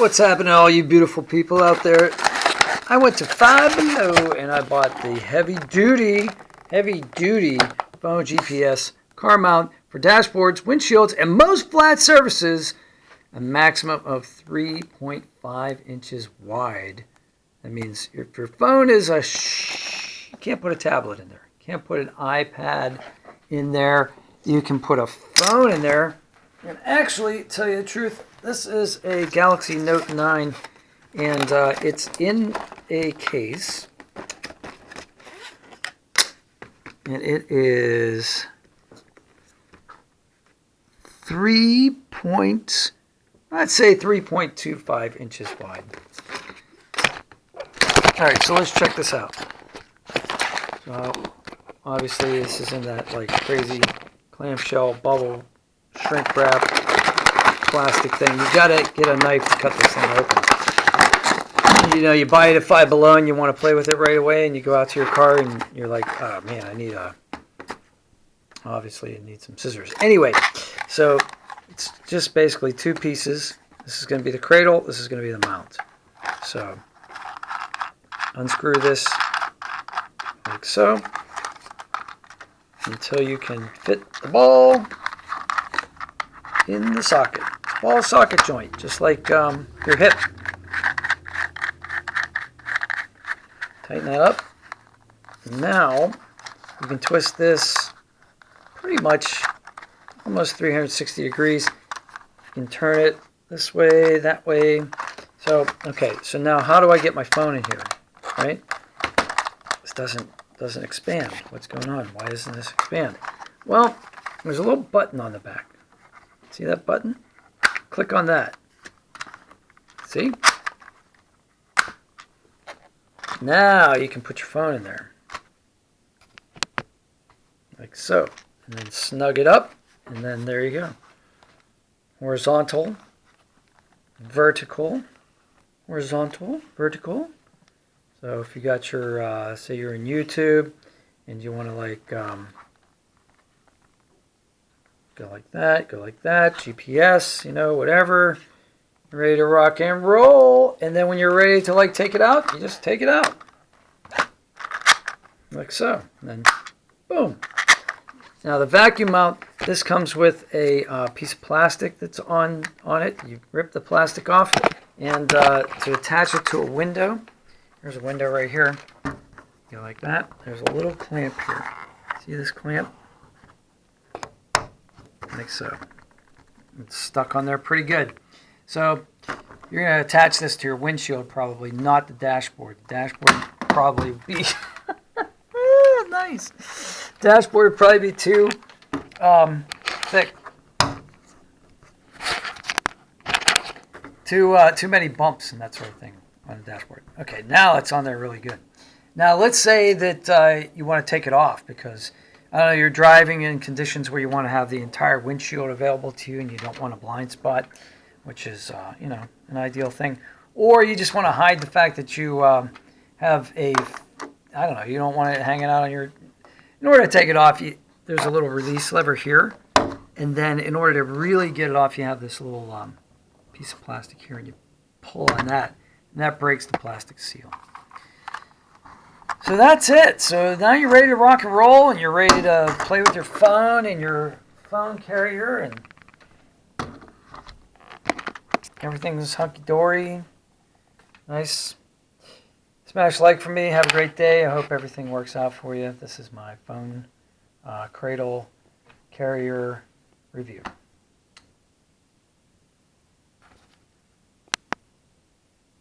What's happening, all you beautiful people out there? I went to Five Below and I bought the heavy duty phone GPS car mount for dashboards, windshields, and most flat surfaces, a maximum of 3.5 inches wide. That means if your phone is you can't put a tablet in there. You can't put an iPad in there. You can put a phone in there. And actually, tell you the truth, this is a Galaxy Note 9, and it's in a case. And it is 3.25 inches wide. All right, so let's check this out. So obviously, this is in that like crazy clamshell bubble shrink wrap plastic thing. You gotta get a knife to cut this thing open. You know, you buy it at Five Below and you want to play with it right away, and you go out to your car and you're like, oh man, I need obviously I need some scissors. Anyway, so it's just basically two pieces. This is going to be the cradle, this is going to be the mount. So unscrew this like so until you can fit the ball in the socket. Ball socket joint, just like your hip. Tighten that up. Now you can twist this pretty much almost 360 degrees. You can turn it this way, that way. So, okay, so now how do I get my phone in here, right? This doesn't expand. What's going on? Why doesn't this expand? Well, there's a little button on the back. See that button? Click on that. See? Now you can put your phone in there. Like so. And then snug it up. And then there you go. Horizontal. Vertical. Horizontal. Vertical. So if you got your, say you're in YouTube and you want to like, go like that, GPS, you know, whatever. You're ready to rock and roll. And then when you're ready to like take it out, you just take it out. Like so. And then boom. Now the vacuum mount, this comes with a piece of plastic that's on it. You rip the plastic off, and to attach it to a window, there's a window right here. Go like that. There's a little clamp here. See this clamp? Like so. It's stuck on there pretty good. So you're going to attach this to your windshield probably, not the dashboard. The dashboard would probably be nice. Dashboard would probably be too thick. Too many bumps and that sort of thing on the dashboard. Okay, now it's on there really good. Now let's say that you want to take it off because I don't know, you're driving in conditions where you want to have the entire windshield available to you and you don't want a blind spot, which is, you know, an ideal thing. Or you just want to hide the fact that you have a, I don't know, you don't want it hanging out on your, in order to take it off, there's a little release lever here. And then in order to really get it off, you have this little piece of plastic here and you pull on that. And that breaks the plastic seal. So that's it. So now you're ready to rock and roll and you're ready to play with your phone and your phone carrier and everything's hunky-dory. Nice. Smash like for me. Have a great day. I hope everything works out for you. This is my phone cradle carrier review.